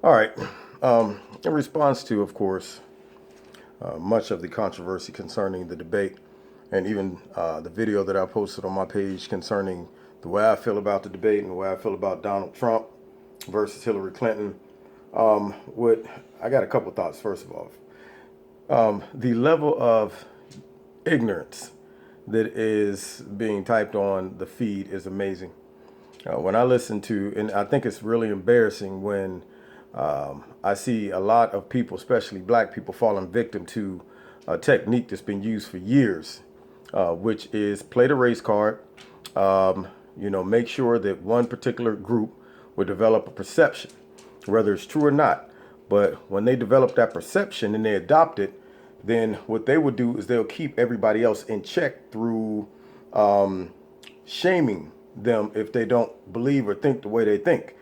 All right. In response to, of course, much of the controversy concerning the debate, and even the video that I posted on my page concerning the way I feel about the debate and the way I feel about Donald Trump versus Hillary Clinton, what I got a couple thoughts. First of all, the level of ignorance that is being typed on the feed is amazing. When I listen to, and I think it's really embarrassing when I see a lot of people, especially black people, falling victim to a technique that's been used for years, which is play the race card. Make sure that one particular group will develop a perception, whether it's true or not. But when they develop that perception and they adopt it, then what they would do is they'll keep everybody else in check through shaming them if they don't believe or think the way they think.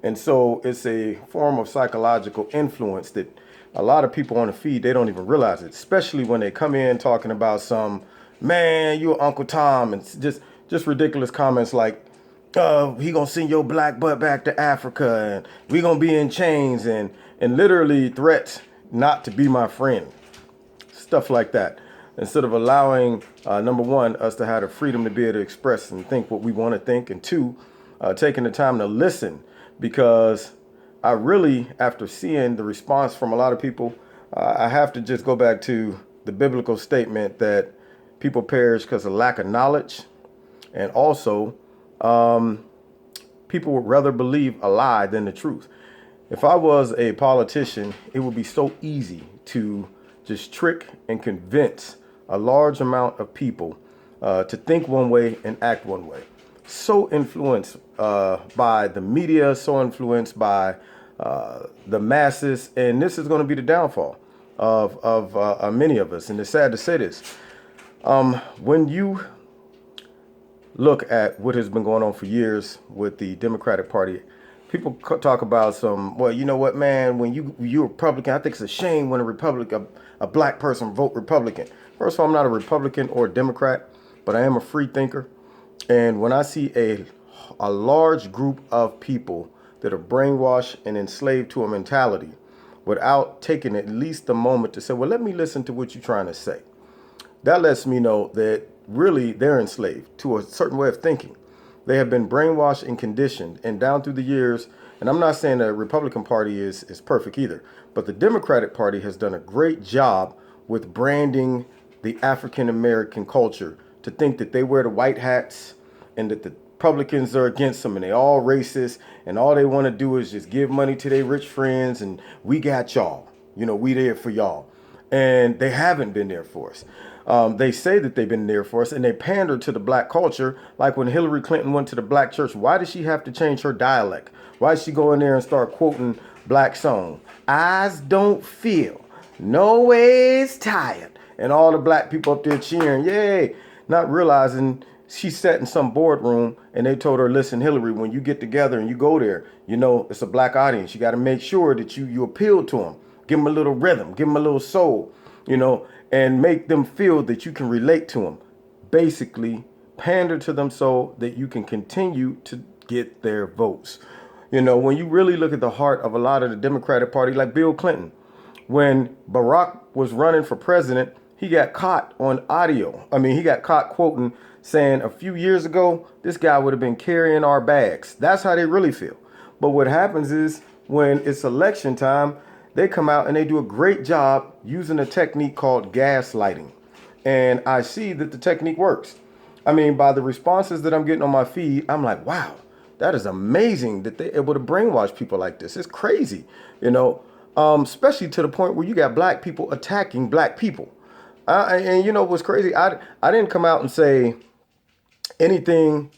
And so it's a form of psychological influence that a lot of people on the feed, they don't even realize it, especially when they come in talking about some, man, you're Uncle Tom, and just ridiculous comments like, he gonna send your black butt back to Africa, and we gonna be in chains, and literally threats not to be my friend. Stuff like that. Instead of allowing, number one, us to have the freedom to be able to express and think what we want to think, and two, taking the time to listen, because I really, after seeing the response from a lot of people, I have to just go back to the biblical statement that people perish because of lack of knowledge, and also people would rather believe a lie than the truth. If I was a politician, it would be so easy to just trick and convince a large amount of people to think one way and act one way. So influenced by the media, so influenced by the masses, and this is going to be the downfall of many of us. And it's sad to say this. When you look at what has been going on for years with the Democratic Party, people talk about some, well, you know what, man, when you're Republican, I think it's a shame when a black person vote Republican. First of all, I'm not a Republican or a Democrat, but I am a free thinker. And when I see a large group of people that are brainwashed and enslaved to a mentality without taking at least a moment to say, well, let me listen to what you're trying to say, that lets me know that really they're enslaved to a certain way of thinking. They have been brainwashed and conditioned, and down through the years, and I'm not saying the Republican Party is perfect either, but the Democratic Party has done a great job with branding the African American culture to think that they wear the white hats and that the Republicans are against them and they all racist and all they want to do is just give money to their rich friends and we got y'all. We there for y'all. And they haven't been there for us. They say that they've been there for us, and they pander to the black culture. Like when Hillary Clinton went to the black church, why did she have to change her dialect? Why did she go in there and start quoting black song? Eyes don't feel, no ways tired. And all the black people up there cheering, yay, not realizing she sat in some boardroom and they told her, listen, Hillary, when you get together and you go there, it's a black audience. You got to make sure that you appeal to them. Give them a little rhythm, give them a little soul, and make them feel that you can relate to them. Basically, pander to them so that you can continue to get their votes. When you really look at the heart of a lot of the Democratic Party, like Bill Clinton, when Barack was running for president, he got caught on audio. He got caught quoting, saying a few years ago, this guy would have been carrying our bags. That's how they really feel. But what happens is when it's election time, they come out and they do a great job using a technique called gaslighting. And I see that the technique works. By the responses that I'm getting on my feed, I'm like, wow, that is amazing that they're able to brainwash people like this. It's crazy, especially to the point where you got black people attacking black people. And what's crazy? I didn't come out and say anything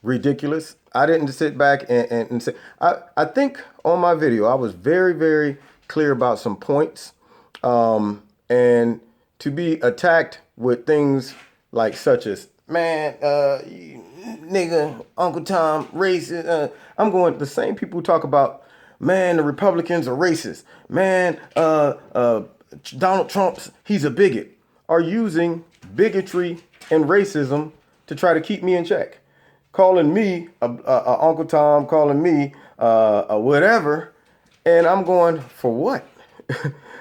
ridiculous. I didn't sit back and say, I think on my video, I was very, very clear about some points. And to be attacked with things like such as, man, nigga, Uncle Tom, racist. I'm going, the same people who talk about, man, the Republicans are racist. Man, Donald Trump's, he's a bigot, are using bigotry and racism to try to keep me in check. Calling me a Uncle Tom, calling me a whatever, And I'm going, for what?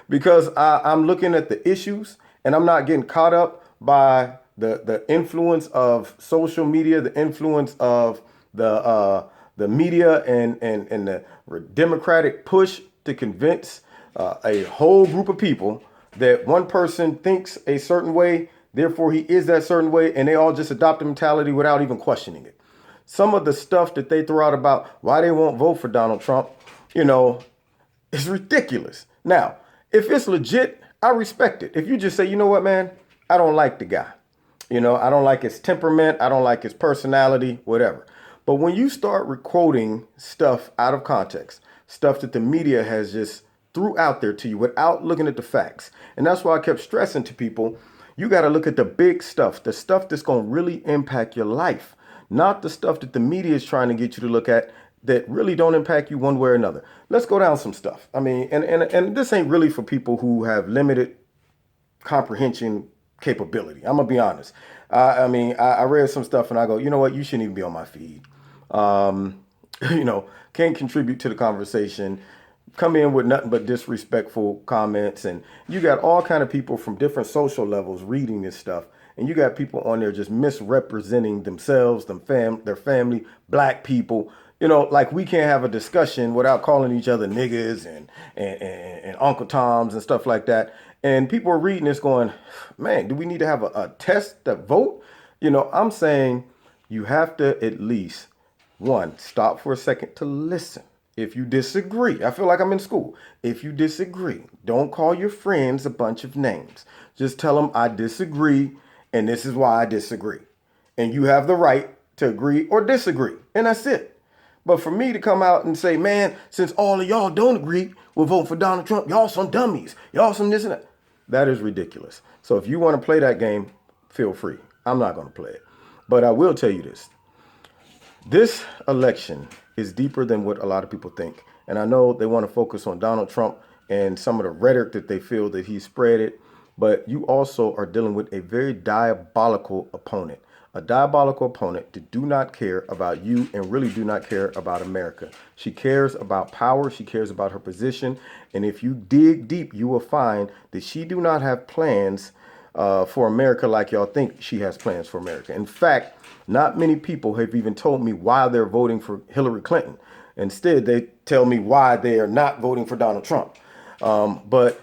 Because I'm looking at the issues and I'm not getting caught up by the influence of social media, the influence of the media and the democratic push to convince a whole group of people that one person thinks a certain way, therefore he is that certain way, and they all just adopt the mentality without even questioning it. Some of the stuff that they throw out about why they won't vote for Donald Trump, you know, is ridiculous. Now, if it's legit, I respect it. If you just say, you know what, man, I don't like the guy. I don't like his temperament. I don't like his personality, whatever. But when you start quoting stuff out of context, stuff that the media has just threw out there to you without looking at the facts. And that's why I kept stressing to people, you got to look at the big stuff, the stuff that's going to really impact your life, not the stuff that the media is trying to get you to look at that really don't impact you one way or another. Let's go down some stuff. I mean, and this ain't really for people who have limited comprehension capability. I'm gonna be honest. I read some stuff and I go, you know what? You shouldn't even be on my feed. Um, can't contribute to the conversation. Come in with nothing but disrespectful comments, and you got all kind of people from different social levels reading this stuff, and you got people on there just misrepresenting themselves, their family, black people. Like we can't have a discussion without calling each other niggas and Uncle Toms and stuff like that. And people are reading this going, man, do we need to have a test to vote? I'm saying you have to at least, one, stop for a second to listen. If you disagree, I feel like I'm in school. If you disagree, don't call your friends a bunch of names. Just tell them I disagree and this is why I disagree. And you have the right to agree or disagree. And that's it. But for me to come out and say, man, since all of y'all don't agree, we'll vote for Donald Trump. Y'all some dummies. Y'all some this and that. That is ridiculous. So if you want to play that game, feel free. I'm not going to play it. But I will tell you this. This election is deeper than what a lot of people think. And I know they want to focus on Donald Trump and some of the rhetoric that they feel that he spread it. But you also are dealing with a very diabolical opponent. A diabolical opponent that do not care about you and really do not care about America. She cares about power. She cares about her position. And if you dig deep, you will find that she do not have plans for America like y'all think she has plans for America. In fact, not many people have even told me why they're voting for Hillary Clinton. Instead, they tell me why they are not voting for Donald Trump. But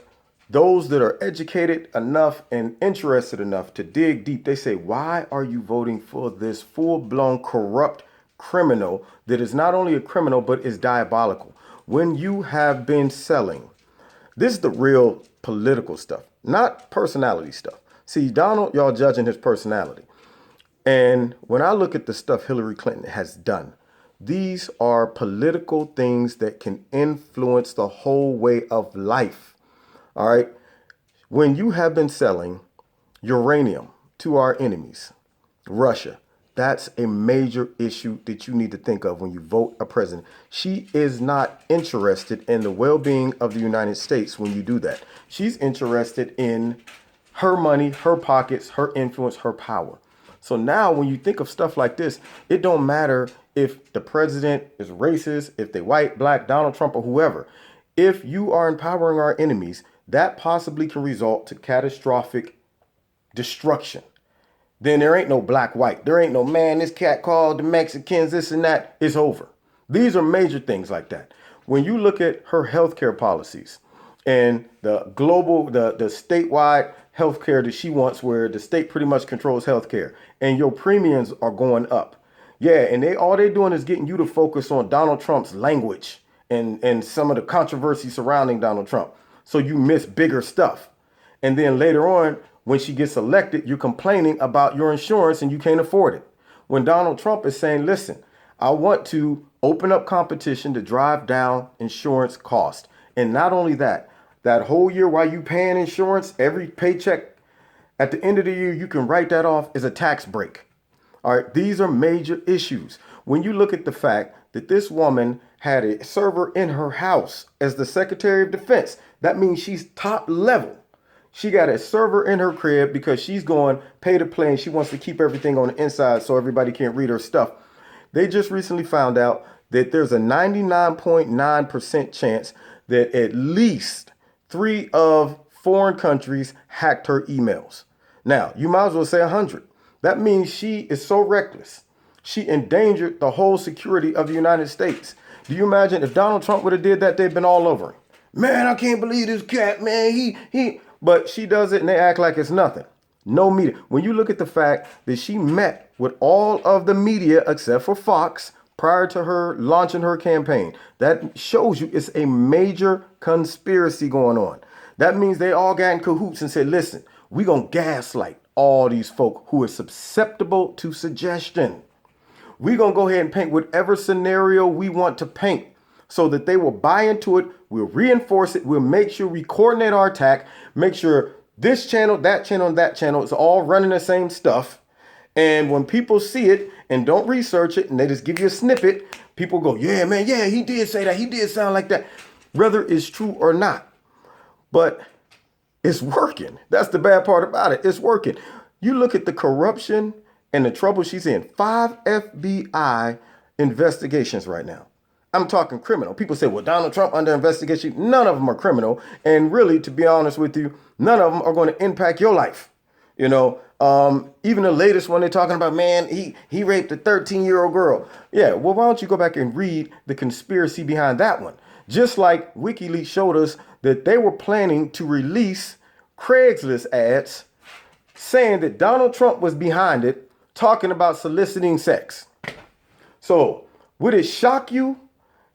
those that are educated enough and interested enough to dig deep, they say, why are you voting for this full-blown corrupt criminal that is not only a criminal, but is diabolical? When you have been selling, this is the real political stuff, not personality stuff. See, Donald, y'all judging his personality. And when I look at the stuff Hillary Clinton has done, these are political things that can influence the whole way of life. All right. When you have been selling uranium to our enemies, Russia, that's a major issue that you need to think of when you vote a president. She is not interested in the well-being of the United States when you do that. She's interested in her money, her pockets, her influence, her power. So now when you think of stuff like this, it don't matter if the president is racist, if they white, black, Donald Trump, or whoever. If you are empowering our enemies, that possibly can result to catastrophic destruction. Then there ain't no black, white. There ain't no, man, this cat called the Mexicans, this and that. It's over. These are major things like that. When you look at her healthcare policies and the global, the statewide healthcare that she wants, where the state pretty much controls healthcare and your premiums are going up. Yeah, and all they're doing is getting you to focus on Donald Trump's language and some of the controversy surrounding Donald Trump. So you miss bigger stuff. And then later on, when she gets elected, you're complaining about your insurance and you can't afford it. When Donald Trump is saying, listen, I want to open up competition to drive down insurance cost. And not only that, that whole year while you paying insurance, every paycheck at the end of the year, you can write that off as a tax break. All right, these are major issues. When you look at the fact that this woman had a server in her house as the Secretary of Defense, that means she's top level. She got a server in her crib because she's going pay to play and she wants to keep everything on the inside so everybody can't read her stuff. They just recently found out that there's a 99.9% chance that at least 3 of foreign countries hacked her emails. Now, you might as well say 100. That means she is so reckless. She endangered the whole security of the United States. Do you imagine if Donald Trump would have did that, they'd been all over him. Man, I can't believe this cat, man. But she does it and they act like it's nothing. No media. When you look at the fact that she met with all of the media except for Fox prior to her launching her campaign, that shows you it's a major conspiracy going on. That means they all got in cahoots and said, listen, we're going to gaslight all these folk who are susceptible to suggestion. We're going to go ahead and paint whatever scenario we want to paint so that they will buy into it. We'll reinforce it. We'll make sure we coordinate our attack, make sure this channel, that channel, and that channel is all running the same stuff. And when people see it and don't research it and they just give you a snippet, people go, yeah, man, yeah, he did say that. He did sound like that, whether it's true or not. But it's working. That's the bad part about it. It's working. You look at the corruption and the trouble she's in. 5 FBI investigations right now. I'm talking criminal. People say, well, Donald Trump under investigation. None of them are criminal. And really, to be honest with you, none of them are going to impact your life. You know, even the latest one they're talking about, man, he raped a 13-year-old girl. Yeah, well, why don't you go back and read the conspiracy behind that one? Just like WikiLeaks showed us that they were planning to release Craigslist ads saying that Donald Trump was behind it, talking about soliciting sex. So would it shock you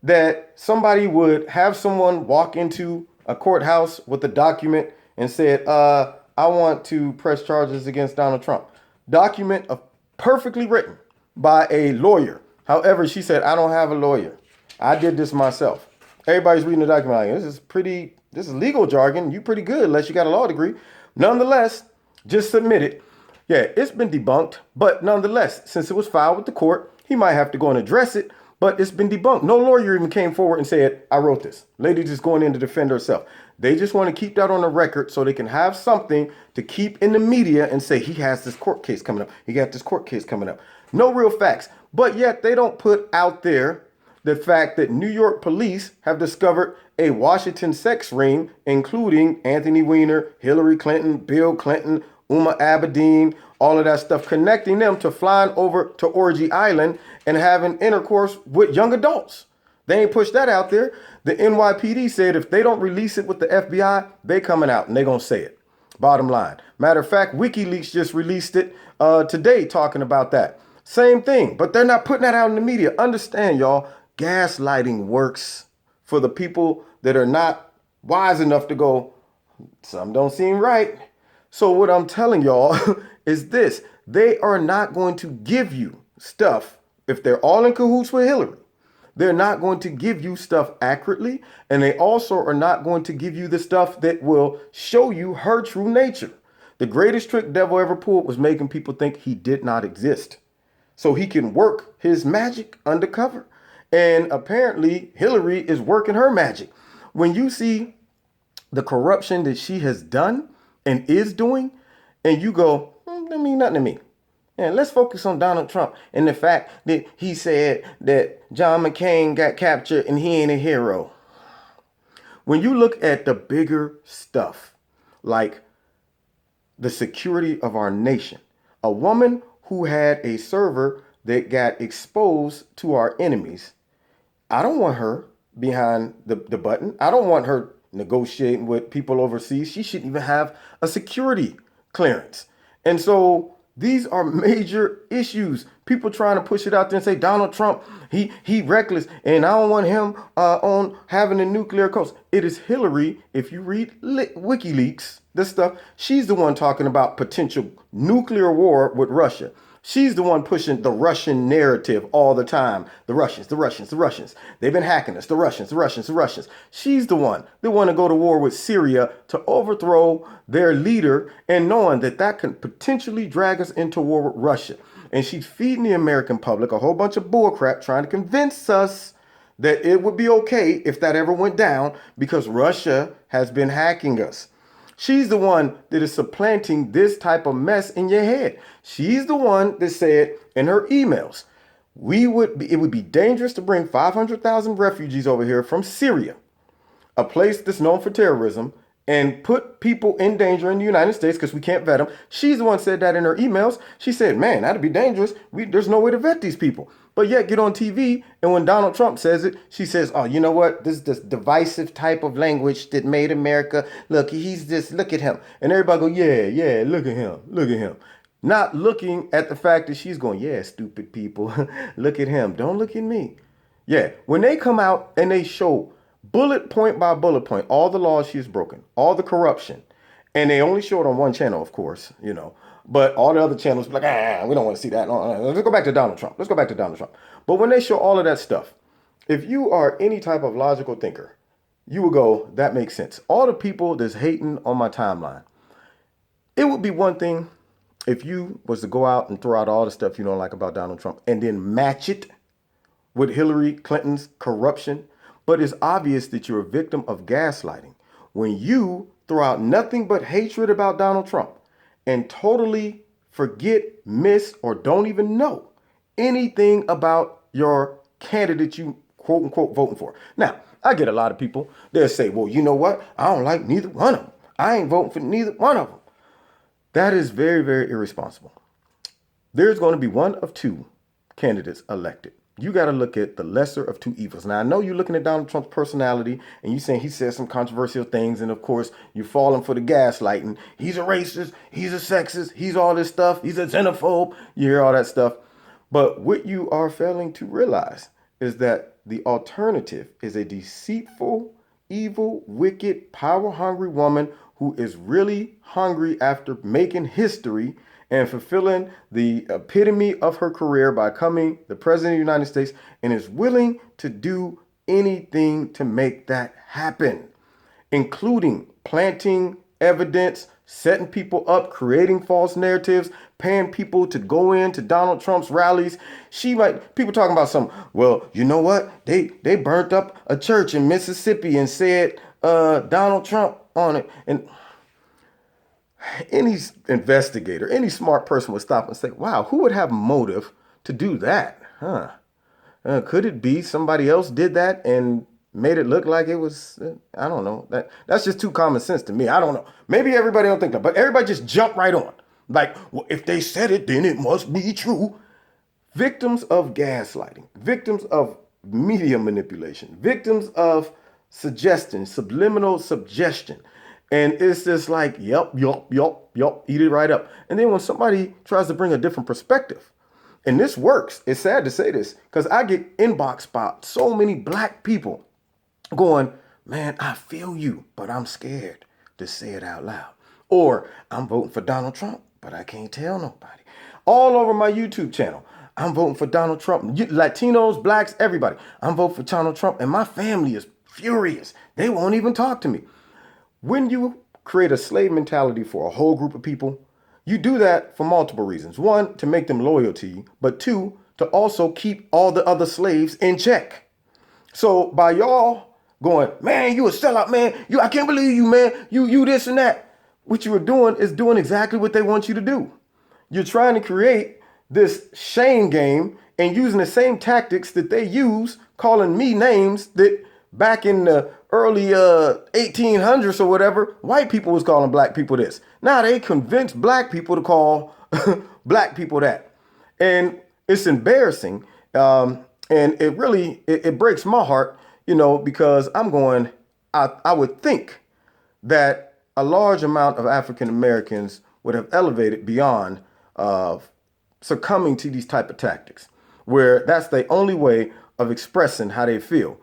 that somebody would have someone walk into a courthouse with a document and said, I want to press charges against Donald Trump? Document perfectly written by a lawyer. However, she said, I don't have a lawyer. I did this myself. Everybody's reading the document like, this is legal jargon. You pretty good unless you got a law degree. Nonetheless, just submit it. Yeah, it's been debunked, but nonetheless, since it was filed with the court, he might have to go and address it, but it's been debunked. No lawyer even came forward and said, I wrote this. Lady just going in to defend herself. They just want to keep that on the record so they can have something to keep in the media and say he has this court case coming up. He got this court case coming up. No real facts, but yet they don't put out there the fact that New York police have discovered a Washington sex ring, including Anthony Weiner, Hillary Clinton, Bill Clinton, Uma Abedin, all of that stuff, connecting them to flying over to Orgy Island and having intercourse with young adults. They ain't pushed that out there. The NYPD said if they don't release it with the FBI, they coming out and they gonna say it. Bottom line. Matter of fact, WikiLeaks just released it today talking about that. Same thing, but they're not putting that out in the media. Understand, y'all, gaslighting works for the people that are not wise enough to go, some don't seem right. So what I'm telling y'all is this. They are not going to give you stuff if they're all in cahoots with Hillary. They're not going to give you stuff accurately, and they also are not going to give you the stuff that will show you her true nature. The greatest trick devil ever pulled was making people think he did not exist, so he can work his magic undercover. And apparently Hillary is working her magic. When you see the corruption that she has done and is doing, and you go, that mean nothing to me. And let's focus on Donald Trump and the fact that he said that John McCain got captured and he ain't a hero. When you look at the bigger stuff, like the security of our nation, a woman who had a server that got exposed to our enemies, I don't want her behind the button. I don't want her negotiating with people overseas. She shouldn't even have a security clearance. And so these are major issues. People trying to push it out there and say Donald Trump, he reckless, and I don't want him on having a nuclear coast. It is Hillary. If you read WikiLeaks, this stuff, she's the one talking about potential nuclear war with Russia. She's the one pushing the Russian narrative all the time. The Russians, the Russians, the Russians. They've been hacking us. The Russians, the Russians, the Russians. She's the one. They want to go to war with Syria to overthrow their leader, and knowing that that can potentially drag us into war with Russia. And she's feeding the American public a whole bunch of bullcrap, trying to convince us that it would be okay if that ever went down because Russia has been hacking us. She's the one that is supplanting this type of mess in your head. She's the one that said in her emails, it would be dangerous to bring 500,000 refugees over here from Syria. a place that's known for terrorism and put people in danger in the United States because we can't vet them. She's the one said that in her emails. She said, man, that'd be dangerous. There's no way to vet these people. But yet get on TV, and when Donald Trump says it, she says, oh, you know what? This is this divisive type of language that made America, look, he's just, look at him. And everybody go, yeah, look at him, look at him. Not looking at the fact that she's going, yeah, stupid people, look at him. Don't look at me. Yeah, when they come out and they show bullet point by bullet point all the laws she's broken, all the corruption, and they only show it on one channel, of course, but all the other channels be like, we don't want to see that. Let's go back to Donald Trump. Let's go back to Donald Trump. But when they show all of that stuff, if you are any type of logical thinker, you will go, that makes sense. All the people that's hating on my timeline, it would be one thing if you was to go out and throw out all the stuff you don't like about Donald Trump and then match it with Hillary Clinton's corruption. But it's obvious that you're a victim of gaslighting when you throw out nothing but hatred about Donald Trump and totally forget, miss, or don't even know anything about your candidate you quote unquote voting for. Now, I get a lot of people, they'll say, well, you know what? I don't like neither one of them. I ain't voting for neither one of them. That is very, very irresponsible. There's going to be one of two candidates elected. You got to look at the lesser of two evils. Now, I know you're looking at Donald Trump's personality and you're saying he says some controversial things. And of course, you're falling for the gaslighting. He's a racist. He's a sexist. He's all this stuff. He's a xenophobe. You hear all that stuff. But what you are failing to realize is that the alternative is a deceitful, evil, wicked, power-hungry woman who is really hungry after making history and fulfilling the epitome of her career by becoming the president of the United States, and is willing to do anything to make that happen, including planting evidence, setting people up, creating false narratives, paying people to go into Donald Trump's rallies. People talking about well, you know what? They burnt up a church in Mississippi and said Donald Trump on it. And any investigator, any smart person would stop and say, wow, who would have motive to do that? Could it be somebody else did that and made it look like it was, I don't know. That's just too common sense to me. I don't know. Maybe everybody don't think that, but everybody just jump right on. Like, well, if they said it, then it must be true. Victims of gaslighting, victims of media manipulation, victims of suggestion, subliminal suggestion. And it's just like, yup, eat it right up. And then when somebody tries to bring a different perspective, and this works, it's sad to say this, because I get inboxed by so many black people going, man, I feel you, but I'm scared to say it out loud. Or I'm voting for Donald Trump, but I can't tell nobody. All over my YouTube channel, I'm voting for Donald Trump. Latinos, blacks, everybody. I'm voting for Donald Trump, and my family is furious. They won't even talk to me. When you create a slave mentality for a whole group of people, you do that for multiple reasons. One, to make them loyal to you, but two, to also keep all the other slaves in check. So by y'all going, man, you a sellout, man. I can't believe you, man. You this and that. What you are doing is doing exactly what they want you to do. You're trying to create this shame game and using the same tactics that they use, calling me names that back in the early 1800s or whatever, white people was calling black people this. Now they convinced black people to call black people that. And it's embarrassing. And it really, it breaks my heart, because I'm going, I would think that a large amount of African Americans would have elevated beyond succumbing to these type of tactics, where that's the only way of expressing how they feel.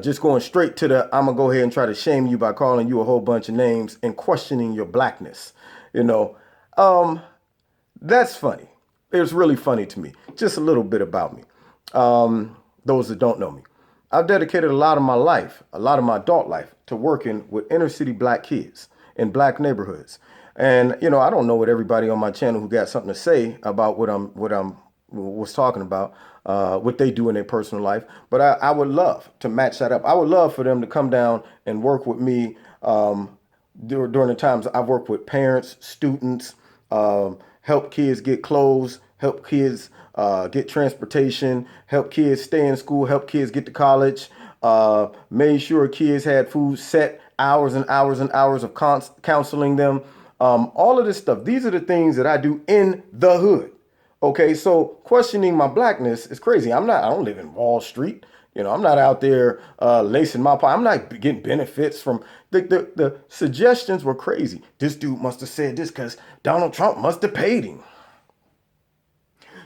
Just going straight to I'm going to go ahead and try to shame you by calling you a whole bunch of names and questioning your blackness. That's funny. It's really funny to me. Just a little bit about me. Those that don't know me. I've dedicated a lot of my life, a lot of my adult life, to working with inner city black kids in black neighborhoods. And, I don't know what everybody on my channel who got something to say about what I'm was talking about, what they do in their personal life. But I would love to match that up. I would love for them to come down and work with me during the times I've worked with parents, students, help kids get clothes, help kids get transportation, help kids stay in school, help kids get to college, made sure kids had food, set hours and hours and hours of counseling them. All of this stuff. These are the things that I do in the hood. Okay, so questioning my blackness is crazy. I don't live in Wall Street. I'm not out there lacing my pocket. I'm not getting benefits from the suggestions were crazy. This dude must have said this because Donald Trump must have paid him.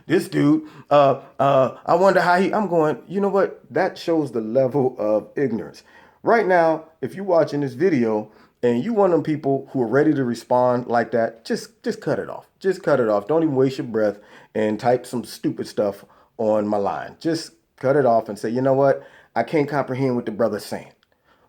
This dude, I wonder how I'm going, you know what? That shows the level of ignorance. Right now, if you're watching this video and you one of them people who are ready to respond like that, just cut it off. Just cut it off. Don't even waste your breath and type some stupid stuff on my line. Just cut it off and say, you know what? I can't comprehend what the brother's saying.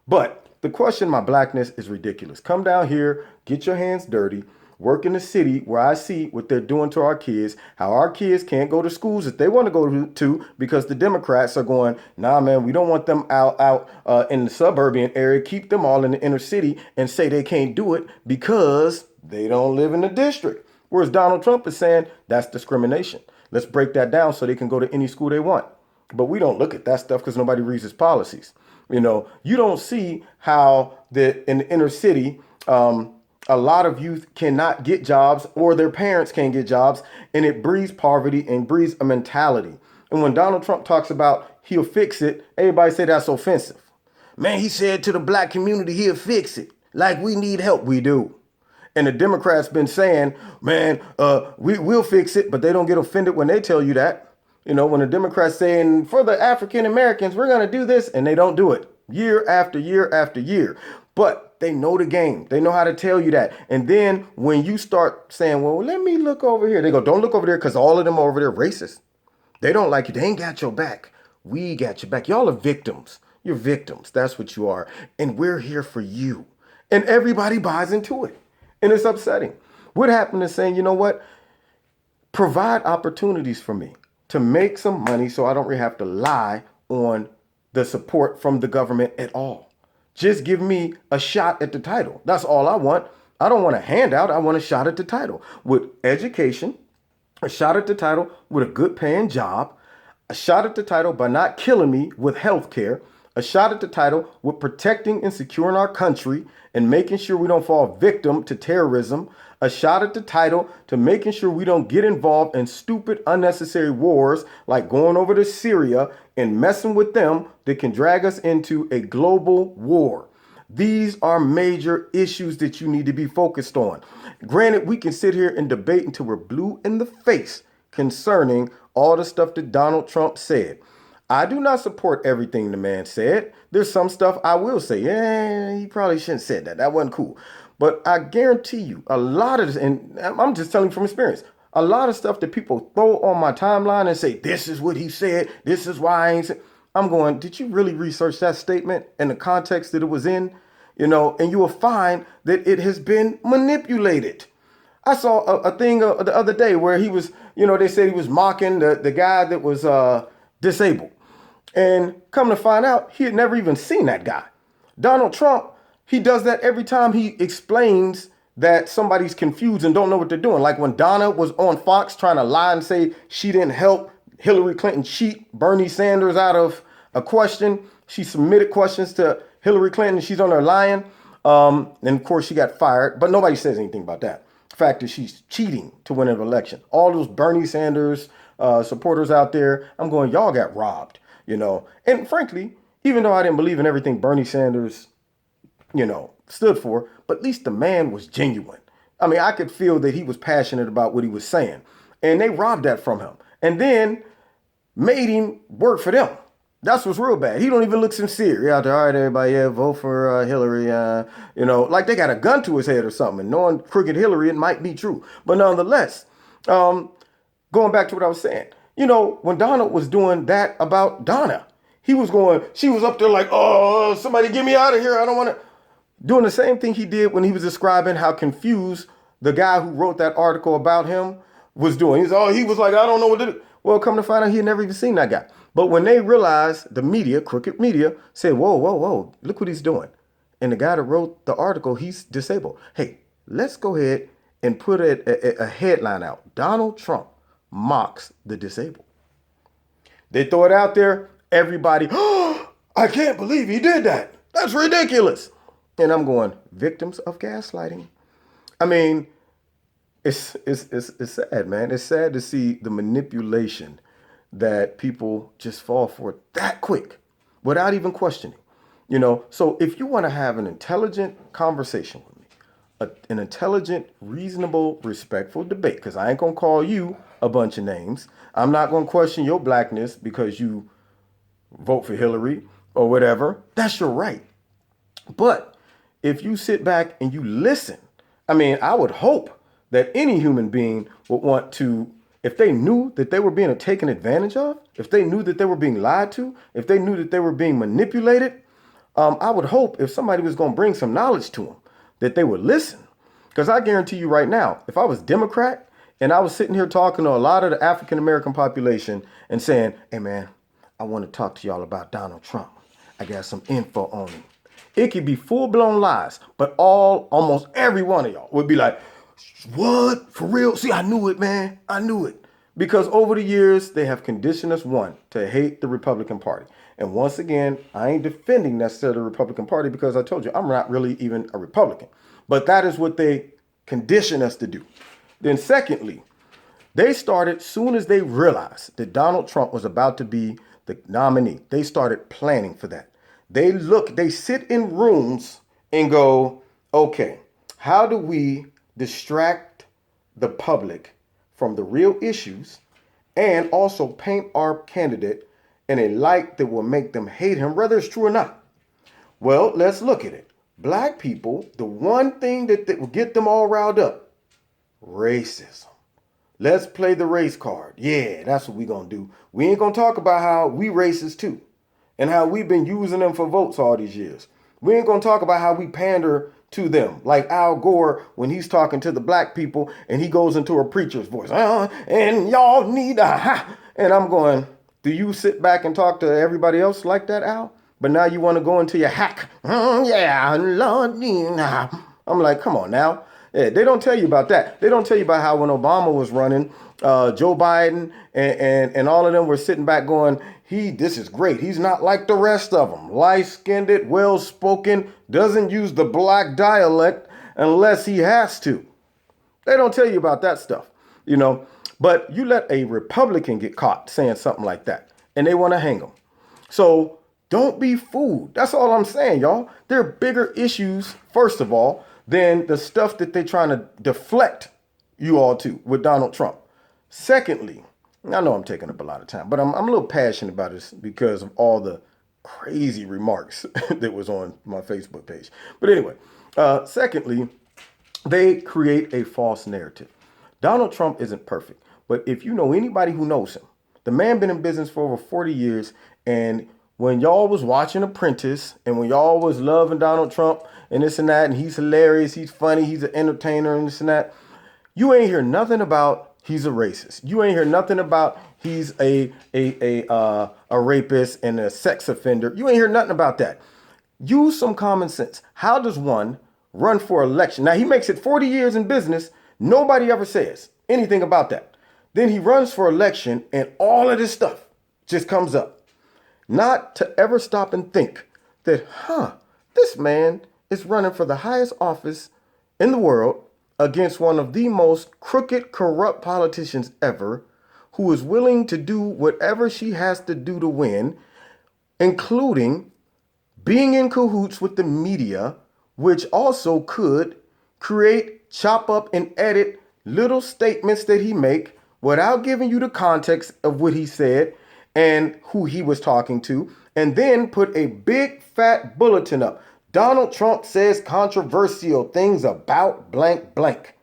But the question, my blackness is ridiculous. Come down here, get your hands dirty, work in the city where I see what they're doing to our kids, how our kids can't go to schools that they want to go to because the Democrats are going, nah, man, we don't want them out in the suburban area. Keep them all in the inner city and say they can't do it because they don't live in the district. Whereas Donald Trump is saying that's discrimination. Let's break that down so they can go to any school they want. But we don't look at that stuff because nobody reads his policies. You don't see how in the inner city, a lot of youth cannot get jobs or their parents can't get jobs, and it breeds poverty and breeds a mentality. And when Donald Trump talks about he'll fix it, everybody say that's offensive. Man, he said to the black community he'll fix it. Like we need help. We do. And the Democrats been saying, man, we'll fix it, but they don't get offended when they tell you that. When the Democrats saying for the African Americans, we're going to do this, and they don't do it year after year after year. But they know the game. They know how to tell you that. And then when you start saying, well, let me look over here, they go, don't look over there because all of them are over there racist. They don't like you. They ain't got your back. We got your back. Y'all are victims. You're victims. That's what you are. And we're here for you. And everybody buys into it. And it's upsetting. What happened is saying, you know what? Provide opportunities for me to make some money so I don't really have to lie on the support from the government at all. Just give me a shot at the title. That's all I want. I don't want a handout. I want a shot at the title with education, a shot at the title with a good paying job, a shot at the title by not killing me with health care, a shot at the title with protecting and securing our country and making sure we don't fall victim to terrorism, a shot at the title to making sure we don't get involved in stupid, unnecessary wars like going over to Syria and messing with them that can drag us into a global war. These are major issues that you need to be focused on. Granted, we can sit here and debate until we're blue in the face concerning all the stuff that Donald Trump said. I do not support everything the man said. There's some stuff I will say, he probably shouldn't have said that. That wasn't cool. But I guarantee you a lot of this, and I'm just telling you from experience, a lot of stuff that people throw on my timeline and say, this is what he said, this is why I ain't said. I'm going, did you really research that statement and the context that it was in? And you will find that it has been manipulated. I saw a thing the other day where he was, they said he was mocking the guy that was disabled. And come to find out, he had never even seen that guy. Donald Trump, he does that every time he explains that somebody's confused and don't know what they're doing. Like when Donna was on Fox trying to lie and say she didn't help Hillary Clinton cheat Bernie Sanders out of a question. She submitted questions to Hillary Clinton. She's on there lying. And of course she got fired, but nobody says anything about that. The fact that she's cheating to win an election. All those Bernie Sanders supporters out there, I'm going, y'all got robbed, And frankly, even though I didn't believe in everything Bernie Sanders stood for, but at least the man was genuine. I mean, I could feel that he was passionate about what he was saying. And they robbed that from him. And then made him work for them. That's what's real bad. He don't even look sincere. Yeah, all right, everybody, vote for Hillary. Like they got a gun to his head or something. And knowing crooked Hillary, it might be true. But nonetheless, going back to what I was saying, when Donald was doing that about Donna, she was up there like, oh, somebody get me out of here. I don't want to. Doing the same thing he did when he was describing how confused the guy who wrote that article about him was doing. He was like, I don't know what to do. Well, come to find out, he had never even seen that guy. But when they realized, the media, crooked media, said, whoa, look what he's doing. And the guy that wrote the article, he's disabled. Hey, let's go ahead and put a headline out. Donald Trump mocks the disabled. They throw it out there. Everybody, I can't believe he did that. That's ridiculous. And I'm going, victims of gaslighting. I mean, it's sad, man. It's sad to see the manipulation that people just fall for that quick without even questioning. So if you want to have an intelligent conversation with me, an intelligent, reasonable, respectful debate, because I ain't going to call you a bunch of names. I'm not going to question your blackness because you vote for Hillary or whatever. That's your right. But if you sit back and you listen, I mean, I would hope that any human being would want to, if they knew that they were being taken advantage of, if they knew that they were being lied to, if they knew that they were being manipulated, I would hope if somebody was going to bring some knowledge to them, that they would listen. Because I guarantee you right now, if I was Democrat and I was sitting here talking to a lot of the African-American population and saying, hey, man, I want to talk to y'all about Donald Trump. I got some info on him. It could be full-blown lies, but almost every one of y'all would be like, what? For real? See, I knew it, man. I knew it. Because over the years, they have conditioned us, one, to hate the Republican Party. And once again, I ain't defending necessarily the Republican Party because I told you I'm not really even a Republican. But that is what they condition us to do. Then secondly, they started, soon as they realized that Donald Trump was about to be the nominee, they started planning for that. They sit in rooms and go, okay, how do we distract the public from the real issues and also paint our candidate in a light that will make them hate him, whether it's true or not? Well, let's look at it. Black people, the one thing that will get them all riled up, racism. Let's play the race card. Yeah, that's what we're going to do. We ain't going to talk about how we racist too and how we've been using them for votes all these years. We ain't going to talk about how we pander to them, like Al Gore when he's talking to the black people and he goes into a preacher's voice. And y'all need and I'm going, do you sit back and talk to everybody else like that, Al? But now you want to go into your hack. Yeah, Lord. I'm like, come on now. Yeah, they don't tell you about that. They don't tell you about how when Obama was running, Joe Biden and all of them were sitting back going, this is great. He's not like the rest of them. Light-skinned, well-spoken, doesn't use the black dialect unless he has to. They don't tell you about that stuff, But you let a Republican get caught saying something like that, and they want to hang him. So don't be fooled. That's all I'm saying, y'all. There are bigger issues, first of all, than the stuff that they're trying to deflect you all to with Donald Trump. Secondly, I know I'm taking up a lot of time, but I'm a little passionate about this because of all the crazy remarks that was on my Facebook page. But anyway, secondly, they create a false narrative. Donald Trump isn't perfect, but if you know anybody who knows him, the man been in business for over 40 years, and when y'all was watching Apprentice and when y'all was loving Donald Trump and this and that, and he's hilarious, he's funny, he's an entertainer and this and that, you ain't hear nothing about he's a racist. You ain't hear nothing about he's a rapist and a sex offender. You ain't hear nothing about that. Use some common sense. How does one run for election? Now, he makes it 40 years in business. Nobody ever says anything about that. Then he runs for election and all of this stuff just comes up. Not to ever stop and think that, this man is running for the highest office in the world against one of the most crooked, corrupt politicians ever, who is willing to do whatever she has to do to win, including being in cahoots with the media, which also could create, chop up, and edit little statements that he make without giving you the context of what he said and who he was talking to, and then put a big fat bulletin up. Donald Trump says controversial things about blank blank.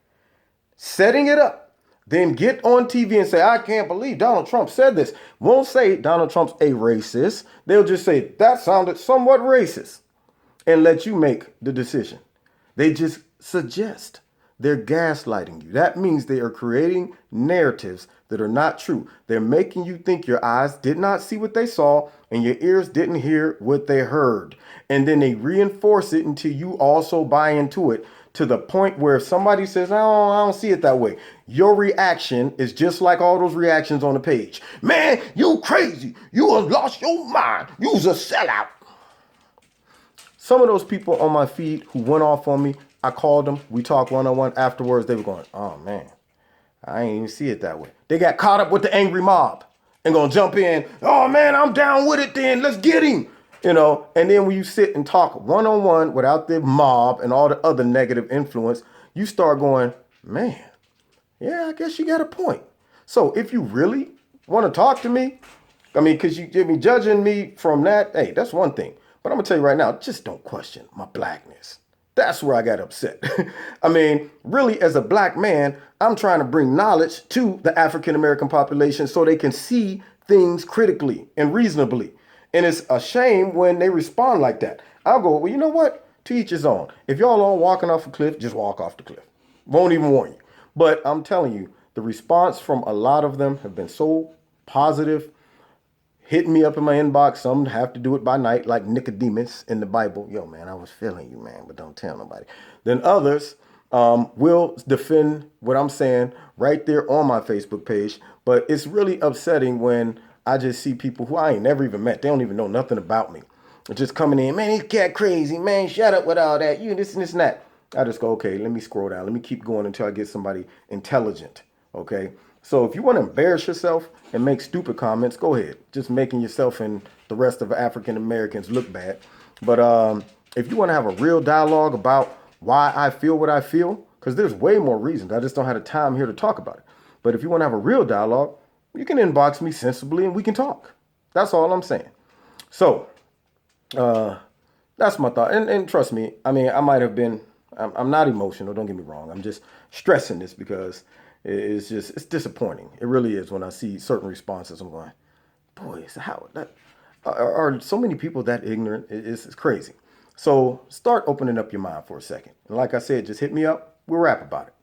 Setting it up. Then get on TV and say, I can't believe Donald Trump said this. Won't say Donald Trump's a racist. They'll just say that sounded somewhat racist and let you make the decision. They just suggest. They're gaslighting you. That means they are creating narratives that are not true. They're making you think your eyes did not see what they saw and your ears didn't hear what they heard. And then they reinforce it until you also buy into it, to the point where if somebody says, oh, I don't see it that way, your reaction is just like all those reactions on the page. Man, you crazy. You have lost your mind. You's a sellout. Some of those people on my feed who went off on me, I called them. We talked one-on-one. Afterwards, they were going, oh, man, I ain't even see it that way. They got caught up with the angry mob and gonna jump in. Oh, man, I'm down with it then. Let's get him. And then when you sit and talk one-on-one without the mob and all the other negative influence, you start going, man, yeah, I guess you got a point. So if you really want to talk to me, because you be judging me from that, hey, that's one thing. But I'm going to tell you right now, just don't question my blackness. That's where I got upset. Really, as a black man, I'm trying to bring knowledge to the African-American population so they can see things critically and reasonably. And it's a shame when they respond like that. I'll go, well, you know what? To each his own. If y'all all walking off a cliff, just walk off the cliff. Won't even warn you. But I'm telling you, the response from a lot of them have been so positive, hitting me up in my inbox. Some have to do it by night, like Nicodemus in the Bible. Yo, man, I was feeling you, man, but don't tell nobody. Then others will defend what I'm saying right there on my Facebook page. But it's really upsetting when I just see people who I ain't never even met. They don't even know nothing about me. Just coming in, man, he's cat crazy, man, shut up with all that. You this and this and that. I just go, okay, let me scroll down. Let me keep going until I get somebody intelligent, okay? So if you want to embarrass yourself and make stupid comments, go ahead. Just making yourself and the rest of African Americans look bad. But if you want to have a real dialogue about why I feel what I feel, because there's way more reasons. I just don't have the time here to talk about it. But if you want to have a real dialogue, you can inbox me sensibly and we can talk. That's all I'm saying. So that's my thought. And trust me, I might have been, I'm not emotional. Don't get me wrong. I'm just stressing this because it's disappointing. It really is when I see certain responses. I'm going, boy, how that are so many people that ignorant? It's crazy. So start opening up your mind for a second. And like I said, just hit me up. We'll rap about it.